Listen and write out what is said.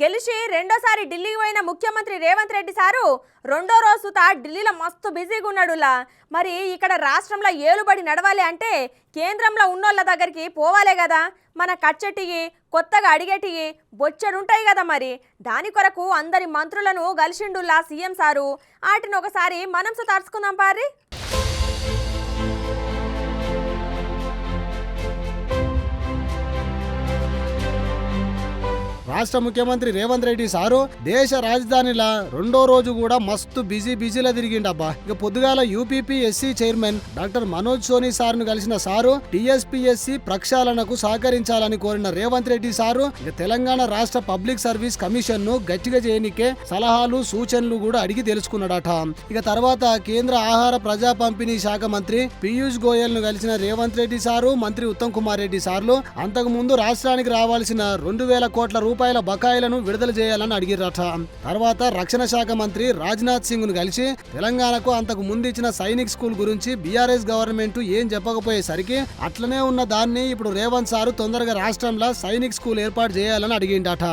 గెలిచి రెండోసారి ఢిల్లీకి పోయిన ముఖ్యమంత్రి రేవంత్ రెడ్డి సారు రెండో రోజు ఢిల్లీలో మస్తు బిజీగా ఉన్నాడులా. మరి ఇక్కడ రాష్ట్రంలో ఏలుబడి నడవాలి అంటే కేంద్రంలో ఉన్నోళ్ళ దగ్గరికి పోవాలే కదా. మన కచ్చటికి కొత్తగా అడిగేటివి బొచ్చడుంటాయి కదా. మరి దాని కొరకు అందరి మంత్రులను కలిసిండుల్లా సీఎం సారు. వాటిని ఒకసారి మనం తరుచుకుందాం పారి. రాష్ట్ర ముఖ్యమంత్రి రేవంత్ రెడ్డి సారు దేశ రాజధానిలా రెండో రోజు కూడా మస్తు బిజీలా తిరిగిండబ్బా. ఇక పొద్దుగాల UPPSC chairman doctor Manoj Soni సార్ను కలిసిన సారు టీఎస్పీఎస్సీ ప్రక్షాళనకు సహకరించాలని కోరిన రేవంత్ రెడ్డి సారు ఇక తెలంగాణ రాష్ట్ర పబ్లిక్ సర్వీస్ కమిషన్ ను గట్టిగా చేయనికే సలహాలు సూచనలు కూడా అడిగి తెలుసుకున్నాడట. ఇక తర్వాత కేంద్ర ఆహార ప్రజా పంపిణీ శాఖ మంత్రి పీయూష్ గోయల్ ను కలిసిన రేవంత్ రెడ్డి సారు మంత్రి ఉత్తమ్ కుమార్ రెడ్డి సార్లు అంతకు ముందు రాష్ట్రానికి రావాల్సిన 2,000 కోట్ల రూపాయల బకాయిలను విడుదల చేయాలని అడిగిరట. తర్వాత రక్షణ శాఖ మంత్రి రాజ్నాథ్ సింగ్ ను కలిసి తెలంగాణకు అంతకు ముందు ఇచ్చిన సైనిక్ స్కూల్ గురించి బీఆర్ఎస్ గవర్నమెంట్ ఏం చెప్పకపోయేసరికి అట్లనే ఉన్న దాన్ని ఇప్పుడు రేవంత్ సారు తొందరగా రాష్ట్రంలో సైనిక్ స్కూల్ ఏర్పాటు చేయాలని అడిగిండట.